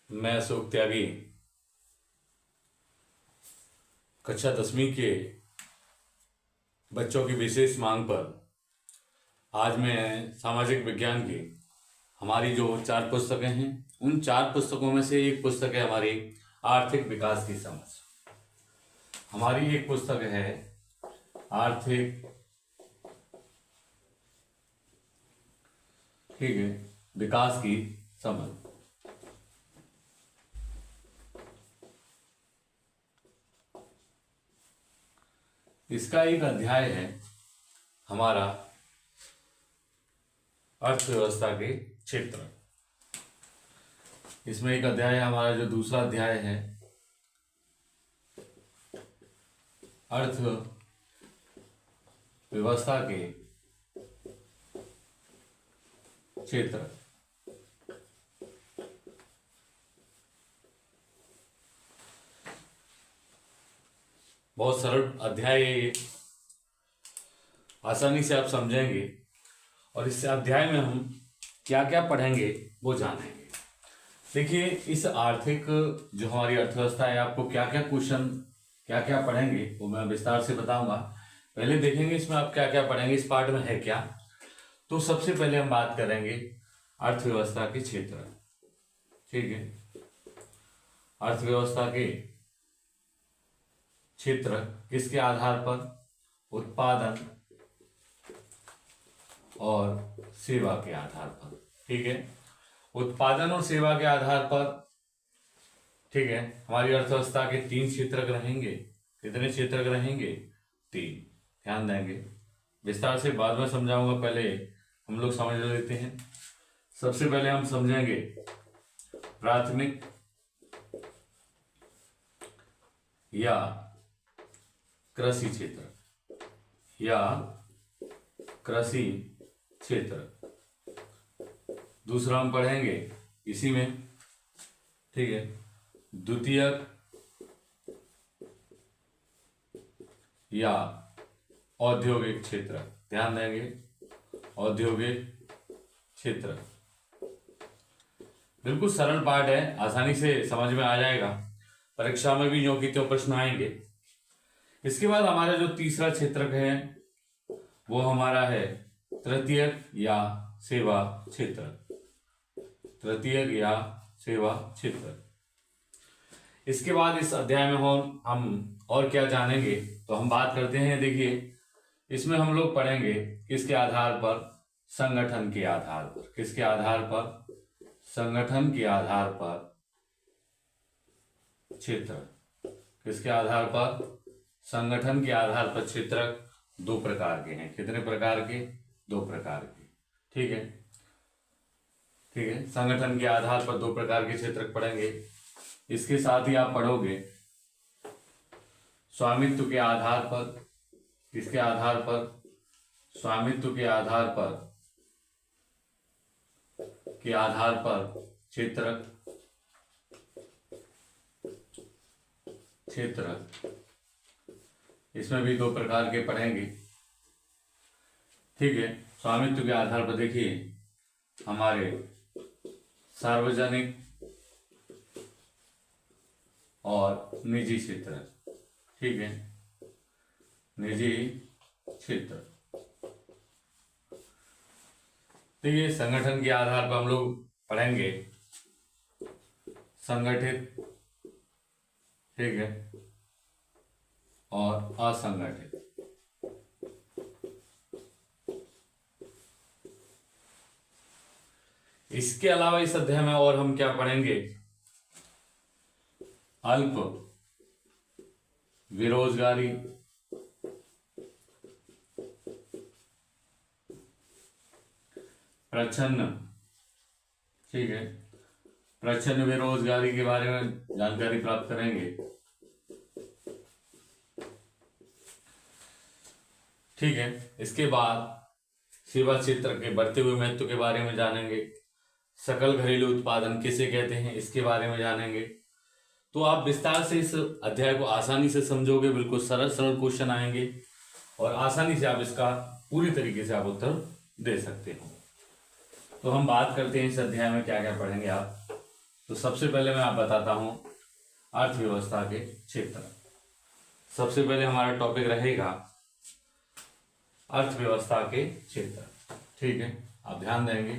मैं अशोक त्यागी कक्षा 10वीं के बच्चों की विशेष मांग पर आज मैं सामाजिक विज्ञान की हमारी जो 4 पुस्तकें हैं उन 4 पुस्तकों में से एक पुस्तक है हमारी आर्थिक विकास की समझ। हमारी एक पुस्तक है आर्थिक विकास की समझ। इसका एक अध्याय है हमारा अर्थव्यवस्था के क्षेत्र। इसमें एक अध्याय है हमारा जो दूसरा अध्याय है अर्थव्यवस्था के क्षेत्र। बहुत सरल अध्याय है ये, आसानी से आप समझेंगे और इस अध्याय में हम क्या क्या पढ़ेंगे वो जानेंगे। देखिए, इस आर्थिक जो हमारी अर्थव्यवस्था है आपको क्या क्या क्वेश्चन क्या क्या पढ़ेंगे वो मैं विस्तार से बताऊंगा। पहले देखेंगे इसमें आप क्या क्या पढ़ेंगे, इस पार्ट में है क्या। तो सबसे पहले हम बात करेंगे अर्थव्यवस्था के क्षेत्र। ठीक है, अर्थव्यवस्था के क्षेत्र किसके आधार पर? उत्पादन और सेवा के आधार पर। ठीक है, उत्पादन और सेवा के आधार पर। ठीक है, हमारी अर्थव्यवस्था के 3 क्षेत्रक रहेंगे। कितने क्षेत्रक रहेंगे? 3। ध्यान देंगे, विस्तार से बाद में समझाऊंगा, पहले हम लोग समझ लेते हैं। सबसे पहले हम समझेंगे प्राथमिक या कृषि क्षेत्र या कृषि क्षेत्र। दूसरा हम पढ़ेंगे इसी में, ठीक है, द्वितीयक या औद्योगिक क्षेत्र। ध्यान देंगे, औद्योगिक क्षेत्र। बिल्कुल सरल पाठ है, आसानी से समझ में आ जाएगा, परीक्षा में भी यों की त्यों प्रश्न आएंगे। इसके बाद हमारा जो तीसरा क्षेत्र है वो हमारा है तृतीयक या सेवा क्षेत्र। तृतीयक या सेवा क्षेत्र। इसके बाद इस अध्याय में हम और क्या जानेंगे, तो हम बात करते हैं। देखिए, इसमें हम लोग पढ़ेंगे किसके आधार पर? संगठन के आधार पर। किसके आधार पर? संगठन के आधार पर क्षेत्र। किसके आधार पर? संगठन के आधार पर क्षेत्र। 2 प्रकार के हैं। कितने प्रकार के? 2 प्रकार के। ठीक है, ठीक है, संगठन के आधार पर 2 प्रकार के क्षेत्र पढ़ेंगे। इसके साथ ही आप पढ़ोगे स्वामित्व के आधार पर। किसके आधार पर? स्वामित्व के आधार पर क्षेत्र। इसमें भी 2 प्रकार के पढ़ेंगे। ठीक है, स्वामित्व के आधार पर देखिए हमारे सार्वजनिक और निजी क्षेत्र। ठीक है, निजी क्षेत्र। तो ये संगठन के आधार पर हम लोग पढ़ेंगे संगठित, ठीक है, और असंगठित। इसके अलावा इस अध्याय में और हम क्या पढ़ेंगे? अल्प बेरोजगारी, प्रच्छन्न, ठीक है, प्रच्छन्न बेरोजगारी के बारे में जानकारी प्राप्त करेंगे। ठीक है, इसके बाद सेवा क्षेत्र के बढ़ते हुए महत्व के बारे में जानेंगे। सकल घरेलू उत्पादन किसे कहते हैं इसके बारे में जानेंगे। तो आप विस्तार से इस अध्याय को आसानी से समझोगे, बिल्कुल सरल सरल क्वेश्चन आएंगे और आसानी से आप इसका पूरी तरीके से आप उत्तर दे सकते हो। तो हम बात करते हैं इस अध्याय में क्या क्या पढ़ेंगे आप। तो सबसे पहले मैं आप बताता हूं अर्थव्यवस्था के क्षेत्र। सबसे पहले हमारा टॉपिक रहेगा अर्थव्यवस्था के क्षेत्र। ठीक है, आप ध्यान देंगे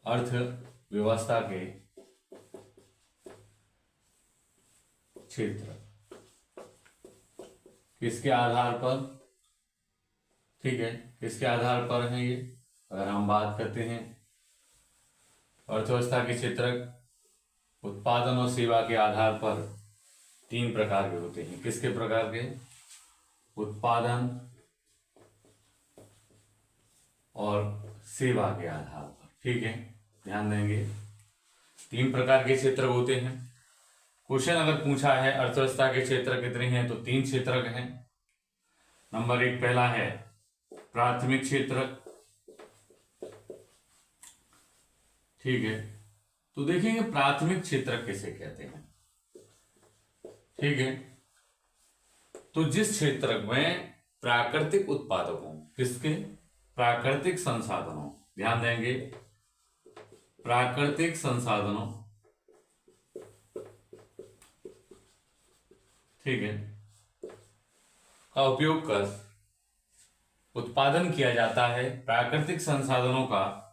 अर्थव्यवस्था के क्षेत्र किसके आधार पर, ठीक है, किसके आधार पर है ये। अगर हम बात करते हैं अर्थव्यवस्था के क्षेत्र उत्पादन और सेवा के आधार पर 3 प्रकार के होते हैं। किसके प्रकार के? उत्पादन और सेवा के आधार पर। ठीक है, ध्यान देंगे 3 प्रकार के क्षेत्र होते हैं। क्वेश्चन अगर पूछा है अर्थव्यवस्था के क्षेत्र कितने हैं, तो 3 क्षेत्र हैं। नंबर 1 पहला है प्राथमिक क्षेत्र। ठीक है, तो देखेंगे प्राथमिक क्षेत्र किसे कहते हैं। ठीक है, तो जिस क्षेत्र में प्राकृतिक उत्पादकों, किसके? प्राकृतिक संसाधनों, ध्यान देंगे प्राकृतिक संसाधनों, ठीक है, का उपयोग कर उत्पादन किया जाता है। प्राकृतिक संसाधनों का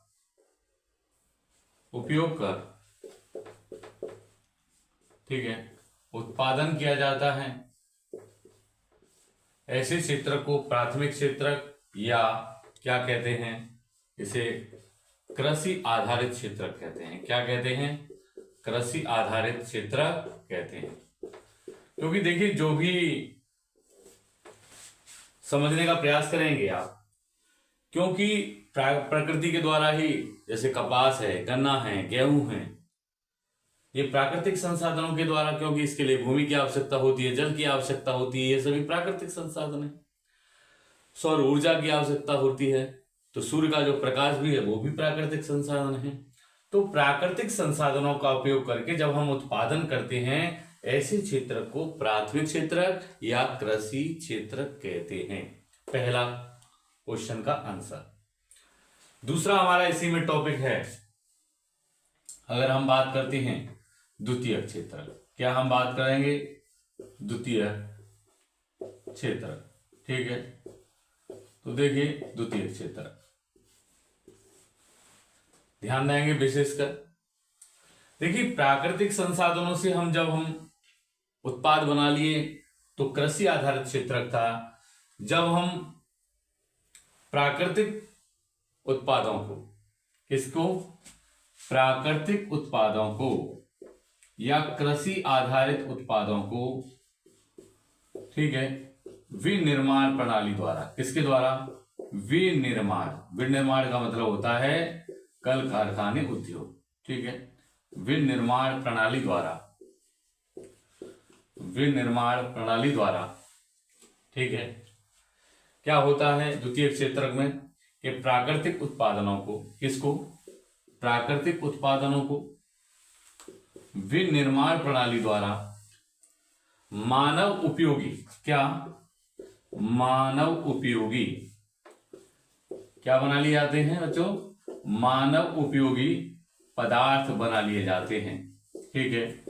उपयोग कर, ठीक है, उत्पादन किया जाता है। ऐसे क्षेत्र को प्राथमिक क्षेत्र या क्या कहते हैं, इसे कृषि आधारित क्षेत्र कहते हैं। क्या कहते हैं? कृषि आधारित क्षेत्र कहते हैं। क्योंकि देखिए जो भी समझने का प्रयास करेंगे आप, क्योंकि प्रकृति के द्वारा ही, जैसे कपास है, गन्ना है, गेहूं है, ये प्राकृतिक संसाधनों के द्वारा, क्योंकि इसके लिए भूमि की आवश्यकता होती है, जल की आवश्यकता होती है, ये सभी प्राकृतिक संसाधन है। सौर ऊर्जा की आवश्यकता होती है, तो सूर्य का जो प्रकाश भी है वो भी प्राकृतिक संसाधन है। तो प्राकृतिक संसाधनों का उपयोग करके जब हम उत्पादन करते हैं, ऐसे क्षेत्र को प्राथमिक क्षेत्र या कृषि क्षेत्र कहते हैं। पहला क्वेश्चन का आंसर। दूसरा हमारा इसी में टॉपिक है, अगर हम बात करते हैं द्वितीय क्षेत्र। क्या हम बात करेंगे? द्वितीय क्षेत्र। ठीक है, तो देखिए द्वितीय क्षेत्र ध्यान देंगे विशेषकर। देखिए प्राकृतिक संसाधनों से जब हम उत्पाद बना लिए तो कृषि आधारित क्षेत्र था। जब हम प्राकृतिक उत्पादों को, किसको? प्राकृतिक उत्पादों को या कृषि आधारित उत्पादों को, ठीक है, विनिर्माण प्रणाली द्वारा, किसके द्वारा? विनिर्माण। विनिर्माण का मतलब होता है कल कारखाने उद्योग। ठीक है, विनिर्माण प्रणाली द्वारा, विनिर्माण प्रणाली द्वारा, ठीक है, क्या होता है द्वितीय क्षेत्र में कि प्राकृतिक उत्पादनों को, किसको? प्राकृतिक उत्पादनों को विनिर्माण प्रणाली द्वारा मानव उपयोगी, क्या? मानव उपयोगी क्या बना लिए जाते हैं बच्चों? मानव उपयोगी पदार्थ बना लिए जाते हैं। ठीक है,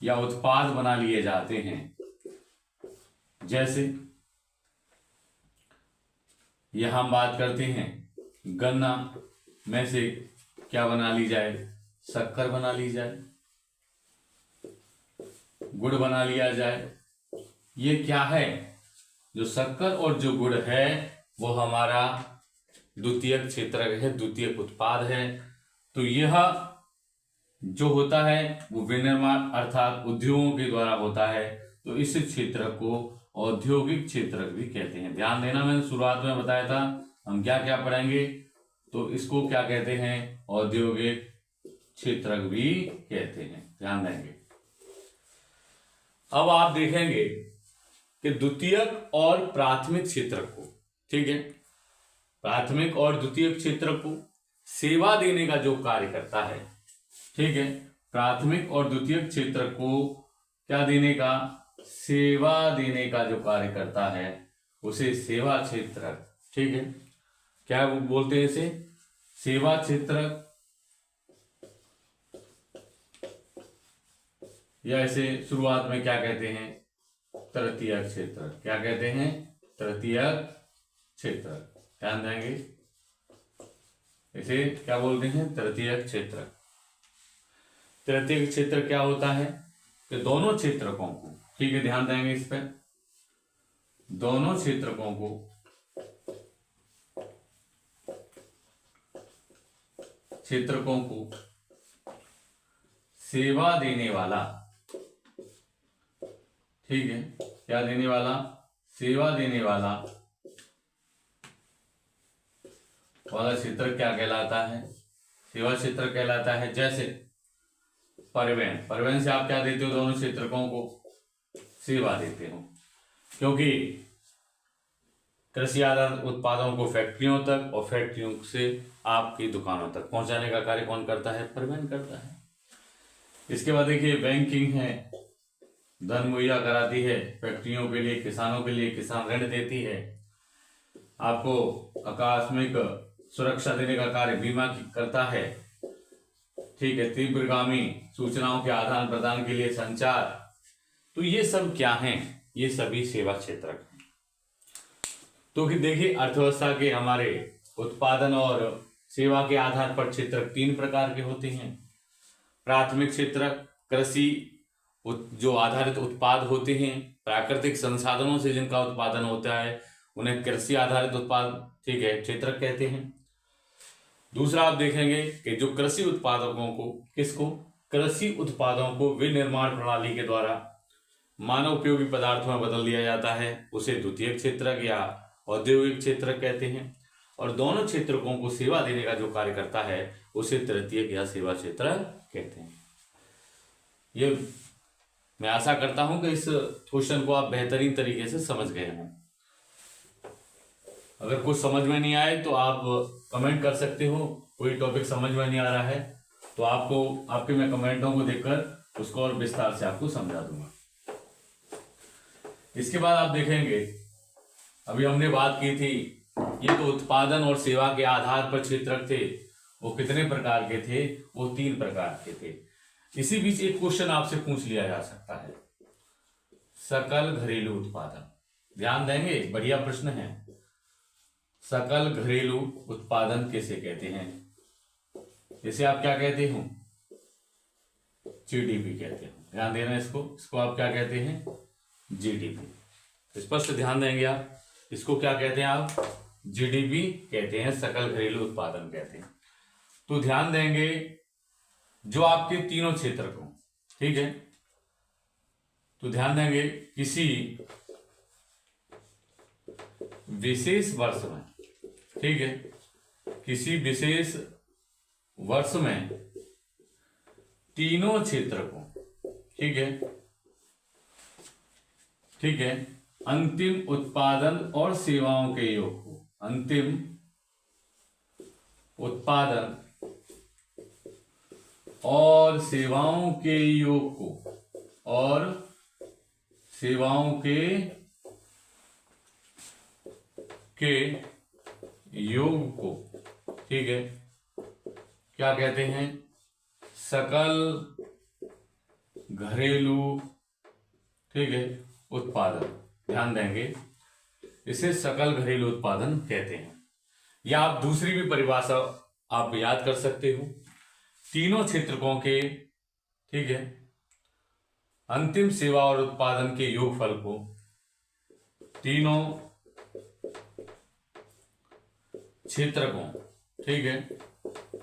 या उत्पाद बना लिए जाते हैं। जैसे यहां हम बात करते हैं गन्ना में से क्या बना ली जाए? शक्कर बना ली जाए, गुड़ बना लिया जाए। ये क्या है? जो शक्कर और जो गुड़ है वो हमारा द्वितीयक क्षेत्र है, द्वितीयक उत्पाद है। तो यह जो होता है वो विनिर्माण अर्थात उद्योगों के द्वारा होता है। तो इस क्षेत्र को औद्योगिक क्षेत्र भी कहते हैं। ध्यान देना, मैंने शुरुआत में बताया था हम क्या क्या पढ़ेंगे, तो इसको क्या कहते हैं? औद्योगिक क्षेत्र भी कहते हैं। ध्यान देंगे। अब आप देखेंगे कि द्वितीयक और प्राथमिक क्षेत्र को, ठीक है, प्राथमिक और द्वितीयक क्षेत्र को सेवा देने का जो कार्य करता है, ठीक है, प्राथमिक और द्वितीयक क्षेत्र को क्या देने का? सेवा देने का जो कार्य करता है उसे सेवा क्षेत्र, ठीक है, क्या बोलते हैं इसे? सेवा क्षेत्र या इसे शुरुआत में क्या कहते हैं, तृतीयक क्षेत्र। क्या कहते हैं, तृतीयक क्षेत्र। ध्यान देंगे, इसे क्या बोलते हैं, तृतीयक क्षेत्र। तृतीयक क्षेत्र क्या होता है कि दोनों क्षेत्रकों को, ठीक है, ध्यान देंगे इस पर, दोनों क्षेत्रकों को सेवा देने वाला, ठीक है, क्या देने वाला, सेवा देने वाला क्षेत्र क्या कहलाता है, सेवा क्षेत्र कहलाता है। जैसे परिवहन, परिवहन से आप क्या देते हो, दोनों क्षेत्रकों को सेवा देते हो, क्योंकि कृषि आधारित उत्पादों को फैक्ट्रियों तक और फैक्ट्रियों से आपकी दुकानों तक पहुंचाने का कार्य कौन करता है, परिवहन करता है। इसके बाद देखिए बैंकिंग है, धन मुहैया कराती है फैक्ट्रियों के लिए, किसानों के लिए, किसान ऋण देती है, आपको आकस्मिक सुरक्षा देने का कार्य बीमा करता है, ठीक है, तीव्रगामी सूचनाओं के आदान प्रदान के लिए संचार। तो ये सब क्या हैं, ये सभी सेवा क्षेत्र हैं। तो कि देखिए अर्थव्यवस्था के हमारे उत्पादन और सेवा के आधार पर क्षेत्र 3 प्रकार के होते हैं। प्राथमिक क्षेत्र कृषि जो आधारित उत्पाद होते हैं, प्राकृतिक संसाधनों से जिनका उत्पादन होता है उन्हें कृषि आधारित उत्पाद, ठीक है, क्षेत्र कहते हैं। दूसरा आप देखेंगे कि जो कृषि उत्पादकों को, किसको, कृषि उत्पादों को विनिर्माण प्रणाली के द्वारा मानव उपयोगी पदार्थों में बदल दिया जाता है, उसे द्वितीयक क्षेत्र या औद्योगिक क्षेत्र कहते हैं। और दोनों क्षेत्रकों को सेवा देने का जो कार्य करता है उसे तृतीयक या सेवा क्षेत्र कहते हैं। ये मैं आशा करता हूं कि इस क्वेश्चन को आप बेहतरीन तरीके से समझ गए हों। अगर कुछ समझ में नहीं आए तो आप कमेंट कर सकते हो, कोई टॉपिक समझ में नहीं आ रहा है तो आपके मैं कमेंटों को देखकर उसको और विस्तार से आपको समझा दूंगा। इसके बाद आप देखेंगे, अभी हमने बात की थी, ये तो उत्पादन और सेवा के आधार पर क्षेत्रक थे, वो कितने प्रकार के थे, वो 3 प्रकार के थे। इसी बीच एक क्वेश्चन आपसे पूछ लिया जा सकता है, सकल घरेलू उत्पादन। ध्यान देंगे, बढ़िया प्रश्न है। सकल घरेलू उत्पादन किसे कहते हैं, इसे आप क्या कहते हो, जीडीपी कहते हो। ध्यान देना, इसको आप क्या कहते हैं, जीडीपी। स्पष्ट ध्यान देंगे आप, इसको क्या कहते हैं आप, जीडीपी कहते हैं, सकल घरेलू उत्पादन कहते हैं। तो ध्यान देंगे, जो आपके तीनों क्षेत्र को, ठीक है, तो ध्यान देंगे किसी विशेष वर्ष में, ठीक है, किसी विशेष वर्ष में तीनों क्षेत्र को, ठीक है, अंतिम उत्पादन और सेवाओं के योग को, अंतिम उत्पादन और सेवाओं के योग को, और सेवाओं के योग को, ठीक है, क्या कहते हैं, सकल घरेलू, ठीक है, उत्पादन। ध्यान देंगे, इसे सकल घरेलू उत्पादन कहते हैं। या आप दूसरी भी परिभाषा आप याद कर सकते हो, तीनों क्षेत्रकों के, ठीक है, अंतिम सेवा और उत्पादन के योगफल को, तीनों क्षेत्रकों, ठीक है,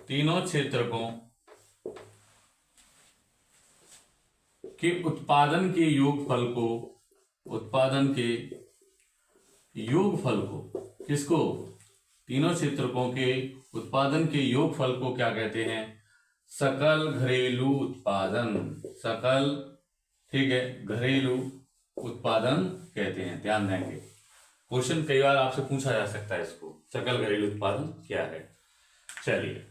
तीनों क्षेत्रकों के उत्पादन के योगफल को, उत्पादन के योगफल को, किसको, तीनों क्षेत्रकों के उत्पादन के योगफल को क्या कहते हैं, सकल घरेलू उत्पादन, सकल, ठीक है, घरेलू उत्पादन कहते हैं। ध्यान देंगे, क्वेश्चन कई बार आपसे पूछा जा सकता है इसको, सकल घरेलू उत्पादन क्या है। चलिए,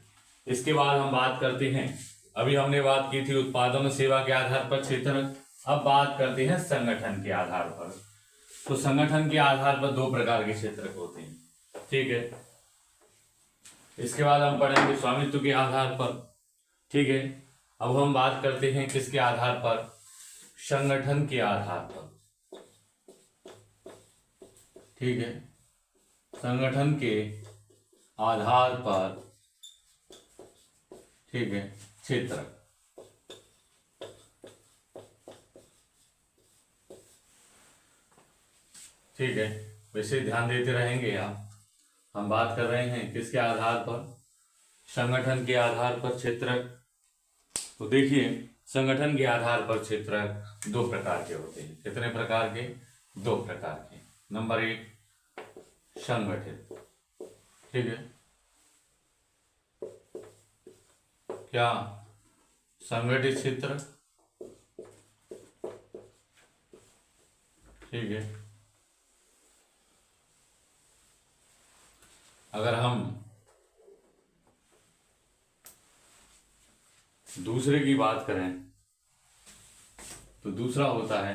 इसके बाद हम बात करते हैं, अभी हमने बात की थी उत्पादन और सेवा के आधार पर क्षेत्र, अब बात करते हैं संगठन के आधार पर। तो संगठन के आधार पर 2 प्रकार के क्षेत्र होते हैं, ठीक है। इसके बाद हम पढ़ेंगे स्वामित्व के आधार पर, ठीक है। अब हम बात करते हैं किसके आधार पर, संगठन के आधार पर, ठीक है, संगठन के आधार पर, ठीक है, क्षेत्र, ठीक है, वैसे ध्यान देते रहेंगे आप। हम बात कर रहे हैं किसके आधार पर, संगठन के आधार पर क्षेत्रक। तो देखिए, संगठन के आधार पर क्षेत्रक दो प्रकार के होते हैं। कितने प्रकार के? दो प्रकार के। नंबर 1 संगठित, ठीक है, क्या संगठित क्षेत्र, ठीक है। अगर हम दूसरे की बात करें तो दूसरा होता है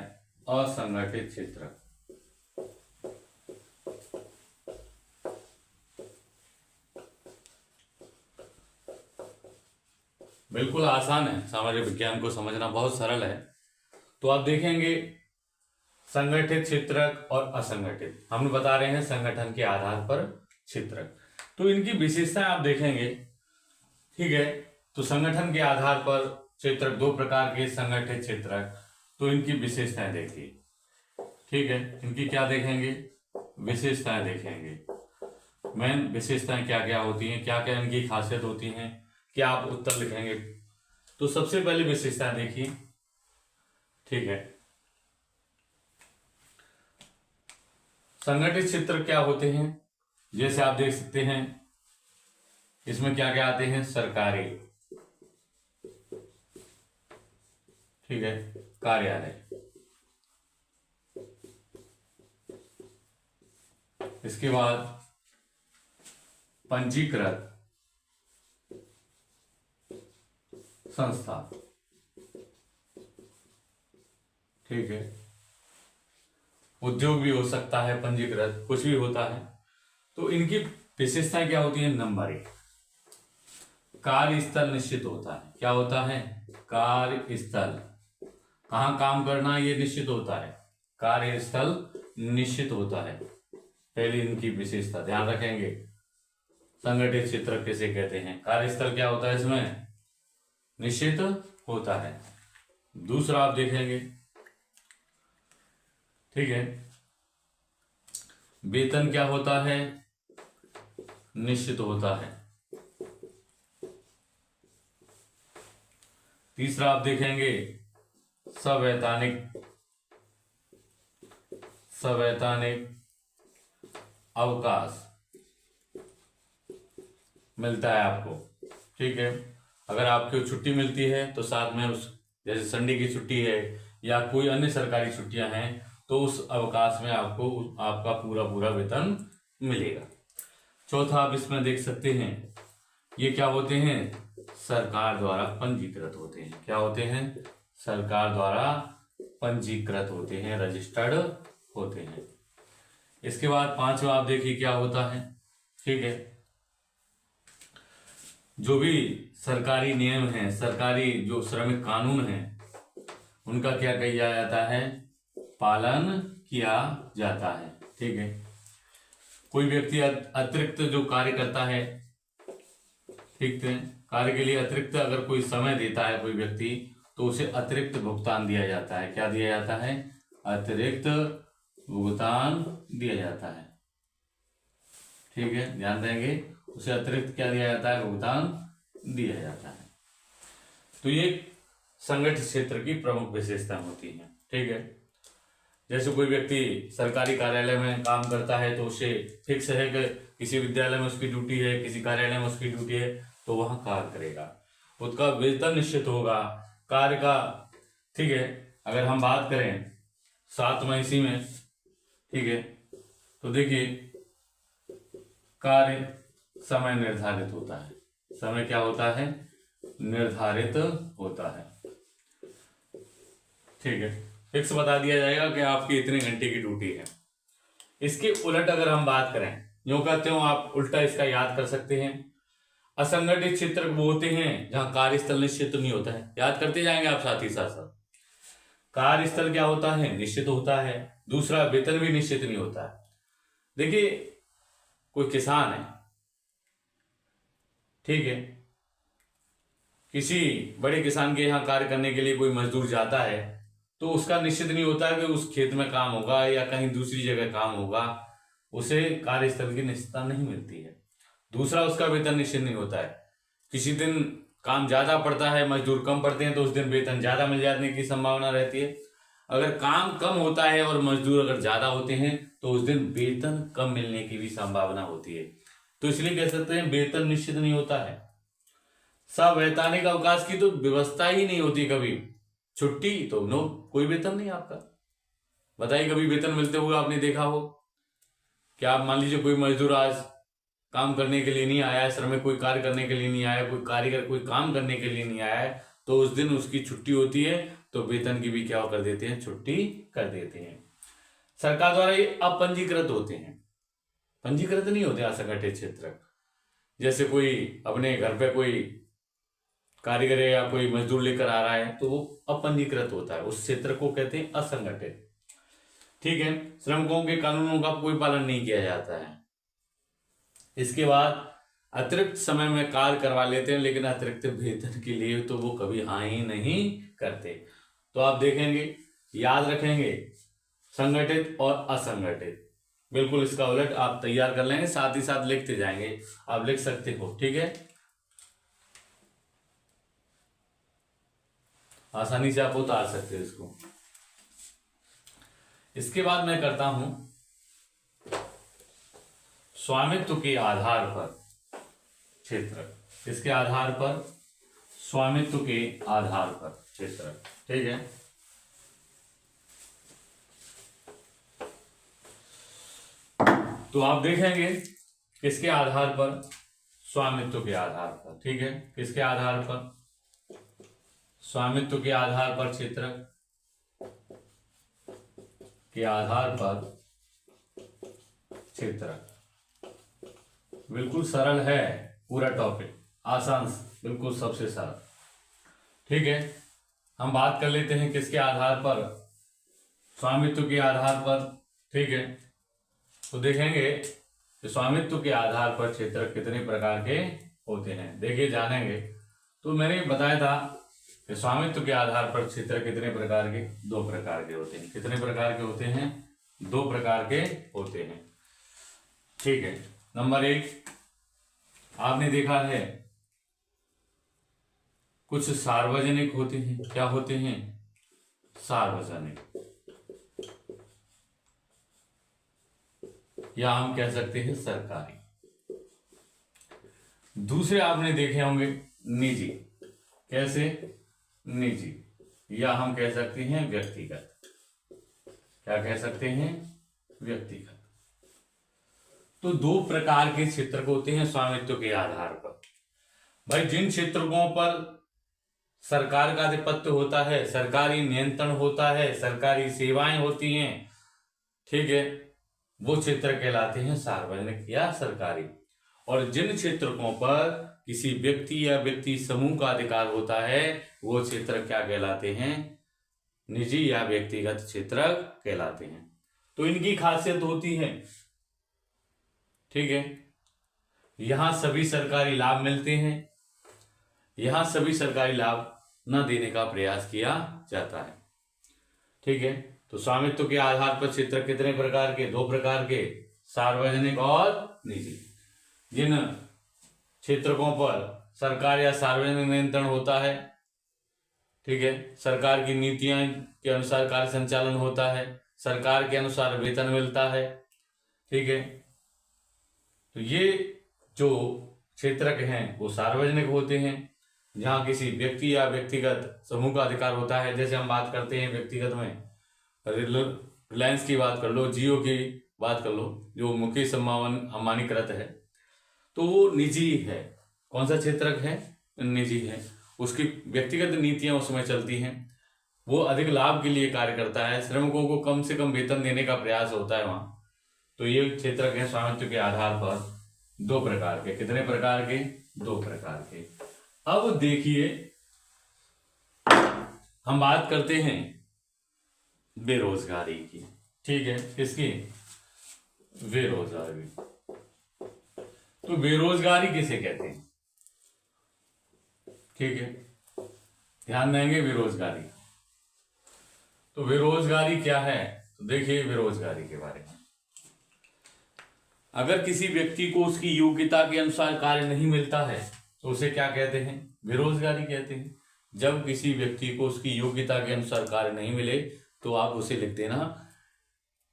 असंगठित क्षेत्र। बिल्कुल आसान है, सामाजिक विज्ञान को समझना बहुत सरल है। तो आप देखेंगे संगठित क्षेत्रक और असंगठित, हम बता रहे हैं संगठन के आधार पर क्षेत्रक। तो इनकी विशेषताएं आप देखेंगे, ठीक है। तो संगठन के आधार पर क्षेत्रक दो प्रकार के संगठित क्षेत्रक, तो इनकी विशेषताएं देखिए, ठीक है। इनकी क्या देखेंगे? विशेषताएं देखेंगे। मेन विशेषताएं क्या क्या होती हैं, क्या क्या इनकी खासियत होती हैं, क्या आप उत्तर लिखेंगे। तो सबसे पहले विशेषताएं देखिए, ठीक है। संगठित क्षेत्र क्या होते हैं, जैसे आप देख सकते हैं इसमें क्या क्या आते हैं, सरकारी, ठीक है, कार्यालय, इसके बाद पंजीकृत संस्था, ठीक है, उद्योग भी हो सकता है, पंजीकृत कुछ भी होता है। तो इनकी विशेषताएं क्या होती है? नंबर 1 कार्यस्थल निश्चित होता है। क्या होता है? कार्यस्थल, कहाँ काम करना ये निश्चित होता है, कार्यस्थल निश्चित होता है। पहली इनकी विशेषता ध्यान रखेंगे, संगठित क्षेत्र किसे कहते हैं, कार्यस्थल क्या होता है इसमें, निश्चित होता है। दूसरा आप देखेंगे, ठीक है, वेतन क्या होता है, निश्चित होता है। तीसरा आप देखेंगे सवैतनिक अवकाश मिलता है आपको, ठीक है। अगर आपको छुट्टी मिलती है तो साथ में उस, जैसे संडे की छुट्टी है या कोई अन्य सरकारी छुट्टियां हैं, तो उस अवकाश में आपको आपका पूरा पूरा वेतन मिलेगा। चौथा आप इसमें देख सकते हैं, ये क्या होते हैं, सरकार द्वारा पंजीकृत होते हैं। क्या होते हैं? सरकार द्वारा पंजीकृत होते हैं, रजिस्टर्ड होते हैं। इसके बाद पांचवा आप देखिए क्या होता है, ठीक है, जो भी सरकारी नियम हैं, सरकारी जो श्रमिक कानून हैं, उनका क्या किया जाता है, पालन किया जाता है, ठीक है। कोई व्यक्ति अतिरिक्त जो कार्य करता है, ठीक है, कार्य के लिए अतिरिक्त अगर कोई समय देता है कोई व्यक्ति, तो उसे अतिरिक्त भुगतान दिया जाता है। क्या दिया जाता है? अतिरिक्त भुगतान दिया जाता है, ठीक है, ध्यान देंगे, उसे अतिरिक्त क्या दिया जाता है, भुगतान दिया जाता है। तो ये संगठित क्षेत्र की प्रमुख विशेषता होती है, ठीक है। जैसे कोई व्यक्ति सरकारी कार्यालय में काम करता है तो उसे फिक्स है कि किसी विद्यालय में उसकी ड्यूटी है, किसी कार्यालय में उसकी ड्यूटी है, तो वहां कार्य करेगा, उसका वेतन निश्चित होगा, कार्य का, ठीक है। अगर हम बात करें 7वां इसी में, ठीक है, तो देखिए कार्य समय निर्धारित होता है, समय क्या होता है, निर्धारित होता है, ठीक है, फिक्स बता दिया जाएगा कि आपकी इतने घंटे की ड्यूटी है। इसके उलट अगर हम बात करें, यूं कहते हो आप उल्टा इसका याद कर सकते हैं, असंगठित क्षेत्र वो होते हैं जहां कार्यस्थल निश्चित नहीं होता है। याद करते जाएंगे आप साथ ही साथ साथ, कार्यस्थल क्या होता है, निश्चित होता है। दूसरा, वेतन भी निश्चित नहीं होता है। देखिए, कोई किसान है, ठीक है, किसी बड़े किसान के यहाँ कार्य करने के लिए कोई मजदूर जाता है तो उसका निश्चित नहीं होता कि उस खेत में काम होगा या कहीं दूसरी जगह काम होगा, उसे कार्यस्थल की निश्चितता नहीं मिलती है। दूसरा, उसका वेतन निश्चित नहीं होता है। किसी दिन काम ज्यादा पड़ता है, मजदूर कम पड़ते हैं तो उस दिन वेतन ज्यादा मिल जाने की संभावना रहती है। अगर काम कम होता है और मजदूर अगर ज्यादा होते हैं तो उस दिन वेतन कम मिलने की भी संभावना होती है। तो इसलिए कह सकते हैं वेतन निश्चित नहीं होता है। सवैतनिक अवकाश की तो व्यवस्था ही नहीं होती, कभी छुट्टी तो नो, कोई वेतन नहीं आपका। बताइए, कभी वेतन मिलते हुए आपने देखा हो? क्या आप मान लीजिए कोई मजदूर आज काम करने के लिए नहीं आया है, श्रमिक कोई कार्य करने के लिए नहीं आया, कोई कारीगर कोई काम करने के लिए नहीं आया है, तो उस दिन उसकी छुट्टी होती है तो वेतन की भी क्या कर देते हैं, छुट्टी कर देते हैं। सरकार द्वारा ये अपंजीकृत होते हैं, पंजीकृत नहीं होते असंगठित क्षेत्र। जैसे कोई अपने घर पे कोई कारीगर या कोई मजदूर लेकर आ रहा है तो वो अपंजीकृत होता है, उस क्षेत्र को कहते हैं असंगठित। ठीक है, श्रमिकों के कानूनों का कोई पालन नहीं किया जाता है। इसके बाद अतिरिक्त समय में कार्य करवा लेते हैं, लेकिन अतिरिक्त वेतन के लिए तो वो कभी हाँ ही नहीं करते। तो आप देखेंगे, याद रखेंगे संगठित और असंगठित, बिल्कुल इसका उलट आप तैयार कर लेंगे, साथ ही साथ लिखते जाएंगे, आप लिख सकते हो। ठीक है, आसानी से आप उतार सकते हो इसको। इसके बाद मैं करता हूं स्वामित्व के आधार पर क्षेत्र। इसके आधार पर, स्वामित्व के आधार पर क्षेत्र। ठीक है, तो आप देखेंगे किसके आधार पर, स्वामित्व के आधार पर। ठीक है, किसके आधार पर, स्वामित्व के आधार पर, क्षेत्र के आधार पर क्षेत्र। बिल्कुल सरल है पूरा टॉपिक, आसान, बिल्कुल सबसे सरल। ठीक है, हम बात कर लेते हैं किसके आधार पर, स्वामित्व के आधार पर। ठीक है, तो देखेंगे कि स्वामित्व के आधार पर क्षेत्र कितने प्रकार के होते हैं। देखिए, जानेंगे। तो मैंने बताया था कि स्वामित्व के आधार पर क्षेत्र कितने प्रकार के, 2 प्रकार के होते हैं। कितने प्रकार के होते हैं, 2 प्रकार के होते हैं। ठीक है, नंबर 1 आपने देखा है, कुछ सार्वजनिक होते हैं। क्या होते हैं, सार्वजनिक, या हम कह सकते हैं सरकारी। दूसरे आपने देखे होंगे निजी। कैसे, निजी, या हम कह सकते हैं व्यक्तिगत। क्या कह सकते हैं, व्यक्तिगत। तो 2 प्रकार के क्षेत्र होते हैं स्वामित्व के आधार पर। भाई, जिन क्षेत्रों पर सरकार का आधिपत्य होता है, सरकारी नियंत्रण होता है, सरकारी सेवाएं होती हैं, ठीक है, वो क्षेत्र कहलाते हैं सार्वजनिक या सरकारी। और जिन क्षेत्रों पर किसी व्यक्ति या व्यक्ति समूह का अधिकार होता है, वो क्षेत्र क्या कहलाते हैं, निजी या व्यक्तिगत क्षेत्र कहलाते हैं। तो इनकी खासियत होती है, ठीक है, यहां सभी सरकारी लाभ मिलते हैं, यहां सभी सरकारी लाभ न देने का प्रयास किया जाता है। ठीक है, तो स्वामित्व के आधार पर क्षेत्र कितने प्रकार के, 2 प्रकार के, सार्वजनिक और निजी। जिन क्षेत्रों पर सरकार या सार्वजनिक नियंत्रण होता है, ठीक है, सरकार की नीतियां के अनुसार कार्य संचालन होता है, सरकार के अनुसार वेतन मिलता है। ठीक है, तो ये जो क्षेत्रक हैं वो सार्वजनिक होते हैं, जहां किसी व्यक्ति या व्यक्तिगत समूह का अधिकार होता है। जैसे हम बात करते हैं व्यक्तिगत में, रिलायंस की बात कर लो, जियो की बात कर लो, जो मुकेश अंबानी कृत है, तो वो निजी है। कौन सा क्षेत्रक है, निजी है। उसकी व्यक्तिगत नीतियां उसमें चलती हैं, वो अधिक लाभ के लिए कार्य करता है, श्रमिकों को कम से कम वेतन देने का प्रयास होता है वहां। तो ये क्षेत्रक है स्वामित्व के आधार पर 2 प्रकार के। कितने प्रकार के, 2 प्रकार के। अब देखिए, हम बात करते हैं बेरोजगारी की। ठीक है, किसकी? बेरोजगारी। तो बेरोजगारी किसे कहते हैं? ठीक है, ध्यान देंगे बेरोजगारी। तो बेरोजगारी क्या है? तो देखिए बेरोजगारी के बारे में, अगर किसी व्यक्ति को उसकी योग्यता के अनुसार कार्य नहीं मिलता है तो उसे क्या कहते हैं? बेरोजगारी कहते हैं। जब किसी व्यक्ति को उसकी योग्यता के अनुसार कार्य नहीं मिले तो आप उसे लिख देना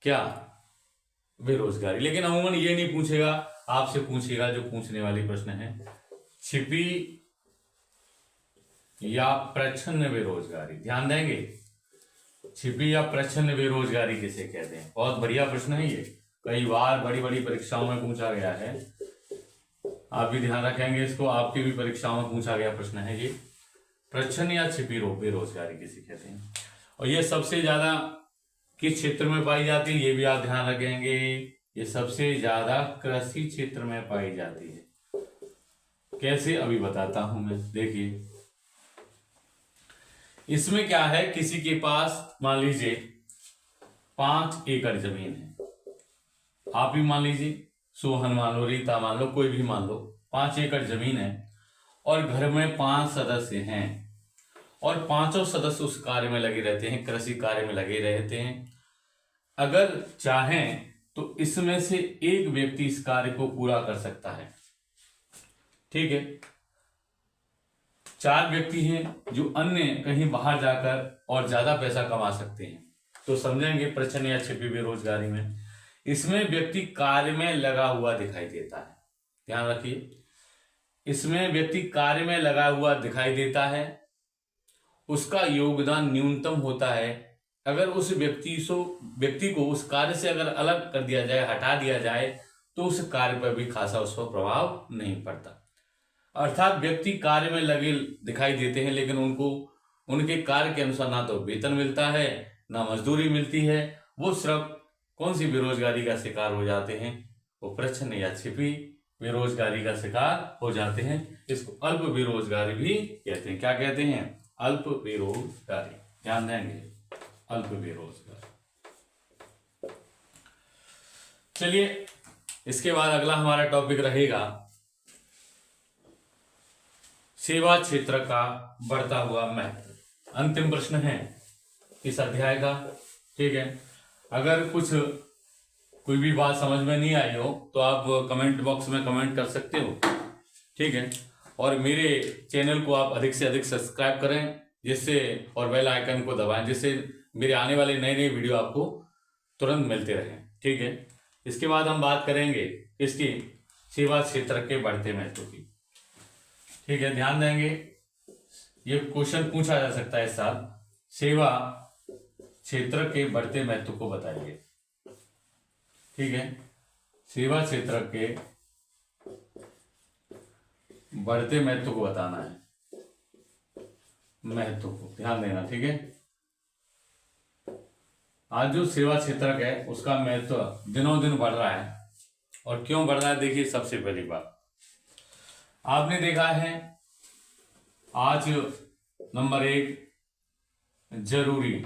क्या? बेरोजगारी। लेकिन अमूमन ये नहीं पूछेगा, आपसे पूछेगा जो पूछने वाली प्रश्न है, छिपी या प्रच्छन्न बेरोजगारी। ध्यान देंगे, छिपी या प्रच्छन्न बेरोजगारी किसे कहते हैं? बहुत बढ़िया प्रश्न है ये, कई बार बड़ी बड़ी परीक्षाओं में पूछा गया है। आप भी ध्यान रखेंगे इसको, आपकी भी परीक्षाओं में पूछा गया प्रश्न है ये, प्रच्छन्न या छिपी बेरोजगारी किसे कहते हैं। और ये सबसे ज्यादा किस क्षेत्र में पाई जाती है, ये भी आप ध्यान रखेंगे। ये सबसे ज्यादा कृषि क्षेत्र में पाई जाती है। कैसे? अभी बताता हूं मैं। देखिए इसमें क्या है, किसी के पास मान लीजिए 5 एकड़ जमीन है, आप ही मान लीजिए, सोहन मान लो, रीता मान लो, कोई भी मान लो, 5 एकड़ जमीन है और घर में 5 सदस्य हैं और पांचों सदस्य उस कार्य में लगे रहते हैं, कृषि कार्य में लगे रहते हैं। अगर चाहें तो इसमें से एक व्यक्ति इस कार्य को पूरा कर सकता है। ठीक है, 4 व्यक्ति हैं जो अन्य कहीं बाहर जाकर और ज्यादा पैसा कमा सकते हैं। तो समझेंगे प्रच्छन्न या छिपी बेरोजगारी में, इसमें व्यक्ति कार्य में लगा हुआ दिखाई देता है। ध्यान रखिए, इसमें व्यक्ति कार्य में लगा हुआ दिखाई देता है, उसका योगदान न्यूनतम होता है। अगर उस व्यक्ति को उस कार्य से अगर अलग कर दिया जाए, हटा दिया जाए, तो उस कार्य पर भी खासा उस पर प्रभाव नहीं पड़ता। अर्थात व्यक्ति कार्य में लगे दिखाई देते हैं लेकिन उनको उनके कार्य के अनुसार ना तो वेतन मिलता है ना मजदूरी मिलती है। वो सिर्फ कौन सी बेरोजगारी का शिकार हो जाते हैं? वो प्रच्छन्न या छिपी बेरोजगारी का शिकार हो जाते हैं। इसको अल्प बेरोजगारी भी कहते हैं। क्या कहते हैं? अल्प बेरोजगारी। ध्यान देंगे, अल्प बेरोजगारी। चलिए, इसके बाद अगला हमारा टॉपिक रहेगा सेवा क्षेत्र का बढ़ता हुआ महत्व। अंतिम प्रश्न है इस अध्याय का। ठीक है, अगर कोई भी बात समझ में नहीं आई हो तो आप कमेंट बॉक्स में कमेंट कर सकते हो। ठीक है, और मेरे चैनल को आप अधिक से अधिक सब्सक्राइब करें जिससे, और बेल आइकन को दबाएं जिससे मेरे आने वाले नए नए वीडियो आपको तुरंत मिलते रहें। ठीक है, इसके बाद हम बात करेंगे इसकी सेवा क्षेत्र के बढ़ते महत्व की। ठीक है, ध्यान देंगे, ये क्वेश्चन पूछा जा सकता है इस साल, सेवा क्षेत्र के बढ़ते महत्व को बताइए। ठीक है, सेवा क्षेत्र के बढ़ते महत्व को बताना है, महत्व को ध्यान देना। ठीक है, आज जो सेवा क्षेत्र है उसका महत्व दिनों दिन बढ़ रहा है। और क्यों बढ़ रहा है? देखिए, सबसे पहली बात आपने देखा है, आज नंबर 1 जरूरी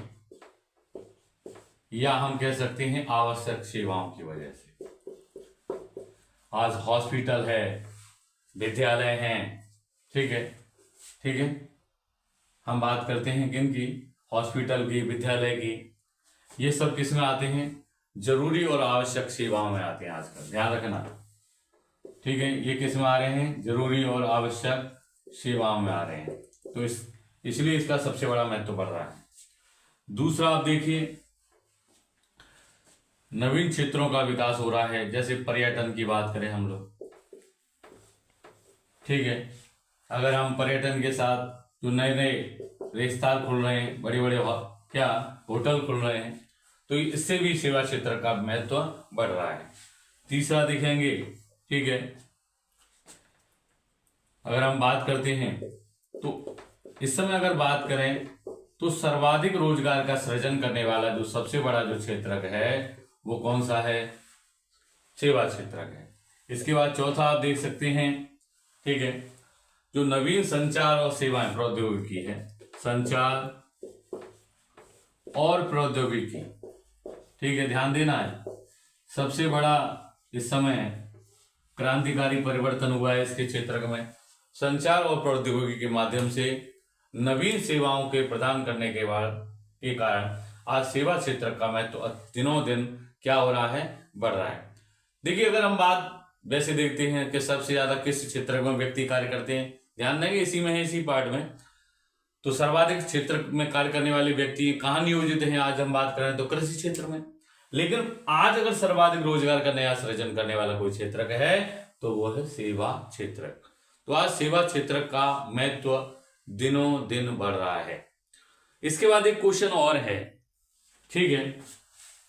या हम कह सकते हैं आवश्यक सेवाओं की वजह से आज हॉस्पिटल है, विद्यालय हैं। ठीक है, हम बात करते हैं किनकी? हॉस्पिटल की, विद्यालय की। ये सब किस में आते हैं? जरूरी और आवश्यक सेवाओं में आते हैं आजकल, ध्यान रखना। ठीक है, ये किस में आ रहे हैं? जरूरी और आवश्यक सेवाओं में आ रहे हैं। तो इसलिए इसका सबसे बड़ा महत्व बढ़ रहा है। दूसरा, आप देखिए, नवीन क्षेत्रों का विकास हो रहा है, जैसे पर्यटन की बात करें हम लोग। ठीक है, अगर हम पर्यटन के साथ जो नए नए रेस्तरां खुल रहे हैं, बड़े बड़े होटल खुल रहे हैं, तो इससे भी सेवा क्षेत्र का महत्व बढ़ रहा है। तीसरा देखेंगे, ठीक है, अगर हम बात करते हैं तो इस समय अगर बात करें तो सर्वाधिक रोजगार का सृजन करने वाला जो सबसे बड़ा जो क्षेत्र है वो कौन सा है? सेवा क्षेत्र है। इसके बाद चौथा आप देख सकते हैं, ठीक है, जो नवीन संचार और सेवाएं प्रौद्योगिकी है, संचार और प्रौद्योगिकी। ठीक है, ध्यान देना है, सबसे बड़ा इस समय क्रांतिकारी परिवर्तन हुआ है इसके क्षेत्र में। संचार और प्रौद्योगिकी के माध्यम से नवीन सेवाओं के प्रदान करने के कारण आज सेवा क्षेत्र का महत्व दिनों दिन क्या हो रहा है, बढ़ रहा है। देखिए, अगर हम बात वैसे देखते हैं कि सबसे ज्यादा किस क्षेत्र में व्यक्ति कार्य करते हैं, ध्यान देंगे इसी में है, इसी पार्ट में। तो सर्वाधिक क्षेत्र में कार्य करने वाले व्यक्ति कहाँ नियोजित हैं, आज हम बात करें तो कृषि क्षेत्र में। लेकिन आज अगर सर्वाधिक रोजगार करने या सृजन करने वाला कोई क्षेत्र है तो वो है सेवा क्षेत्र। तो आज सेवा क्षेत्र का महत्व दिनों दिन बढ़ रहा है। इसके बाद एक क्वेश्चन और है, ठीक है,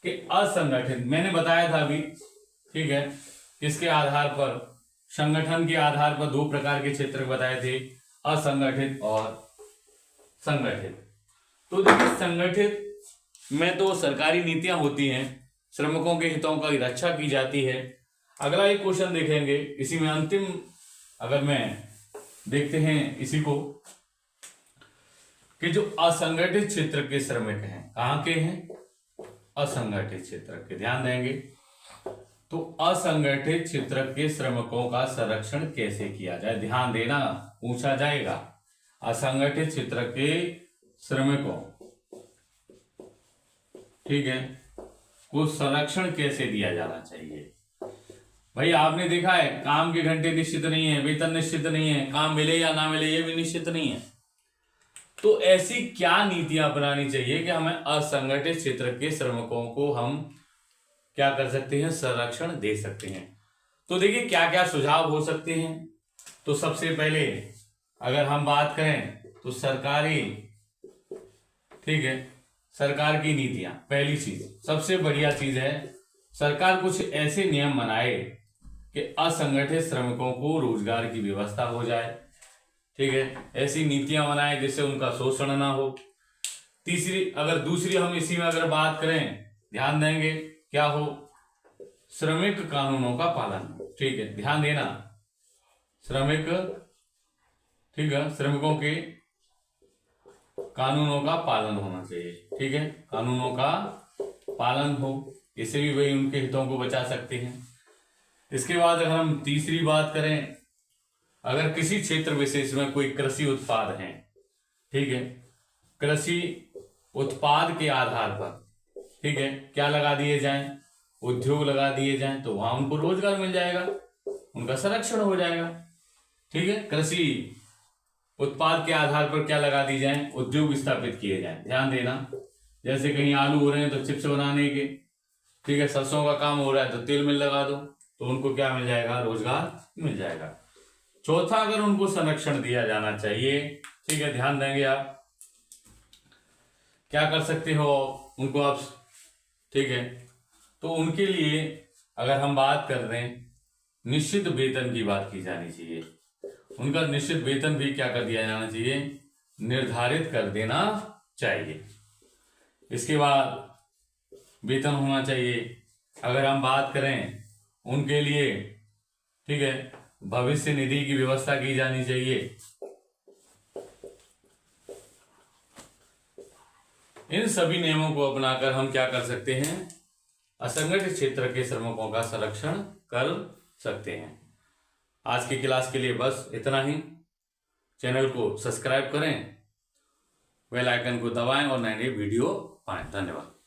कि असंगठित, मैंने बताया था अभी, ठीक है, किसके आधार पर, संगठन के आधार पर दो प्रकार के क्षेत्र बताए थे, असंगठित और संगठित। तो देखिए, संगठित में तो सरकारी नीतियां होती हैं, श्रमिकों के हितों की रक्षा की जाती है। अगला एक क्वेश्चन देखेंगे, इसी में अंतिम अगर मैं देखते हैं इसी को, कि जो असंगठित क्षेत्र के श्रमिक हैं, कहां के हैं, असंगठित क्षेत्र के, ध्यान देंगे। तो असंगठित क्षेत्र के श्रमिकों का संरक्षण कैसे किया जाए, ध्यान देना, पूछा जाएगा। असंगठित क्षेत्र के श्रमिकों, ठीक है, को संरक्षण कैसे दिया जाना चाहिए। भाई आपने देखा है, काम के घंटे निश्चित नहीं है, वेतन निश्चित नहीं है, काम मिले या ना मिले ये भी निश्चित नहीं है। तो ऐसी क्या नीतियां अपनानी चाहिए कि हमें असंगठित क्षेत्र के श्रमिकों को हम क्या कर सकते हैं, संरक्षण दे सकते हैं। तो देखिए क्या क्या सुझाव हो सकते हैं। तो सबसे पहले अगर हम बात करें तो सरकारी, ठीक है, सरकार की नीतियां, पहली चीज, सबसे बढ़िया चीज है, सरकार कुछ ऐसे नियम बनाए कि असंगठित श्रमिकों को रोजगार की व्यवस्था हो जाए। ठीक है, ऐसी नीतियां बनाए जिससे उनका शोषण ना हो। तीसरी, अगर दूसरी हम इसी में अगर बात करें, ध्यान देंगे, क्या हो, श्रमिक कानूनों का पालन। ठीक है, ध्यान देना, श्रमिक, ठीक है, श्रमिकों के कानूनों का पालन होना चाहिए। ठीक है, कानूनों का पालन हो, इससे भी वही उनके हितों को बचा सकते हैं। इसके बाद अगर हम तीसरी बात करें, अगर किसी क्षेत्र विशेष में कोई कृषि उत्पाद है, ठीक है, कृषि उत्पाद के आधार पर, ठीक है, क्या लगा दिए जाएं, उद्योग लगा दिए जाएं, तो वहां उनको रोजगार मिल जाएगा, उनका संरक्षण हो जाएगा। ठीक है, कृषि उत्पाद के आधार पर क्या लगा दी जाए, उद्योग स्थापित किए जाएं। ध्यान देना, जैसे कहीं आलू हो रहे हैं तो चिप्स बनाने के, ठीक है, सरसों का काम हो रहा है तो तेल मिल लगा दो, तो उनको क्या मिल जाएगा, रोजगार मिल जाएगा। चौथा, अगर उनको संरक्षण दिया जाना चाहिए, ठीक है, ध्यान देंगे आप क्या कर सकते हो उनको आप, ठीक है, तो उनके लिए अगर हम बात कर रहे हैं, निश्चित वेतन की बात की जानी चाहिए। उनका निश्चित वेतन भी क्या कर दिया जाना चाहिए, निर्धारित कर देना चाहिए। इसके बाद वेतन होना चाहिए। अगर हम बात करें उनके लिए, ठीक है, भविष्य निधि की व्यवस्था की जानी चाहिए। इन सभी नियमों को अपनाकर हम क्या कर सकते हैं, असंगठित क्षेत्र के श्रमिकों का संरक्षण कर सकते हैं। आज की क्लास के लिए बस इतना ही। चैनल को सब्सक्राइब करें, बेल आइकन को दबाएं और नए नए वीडियो पाएं। धन्यवाद।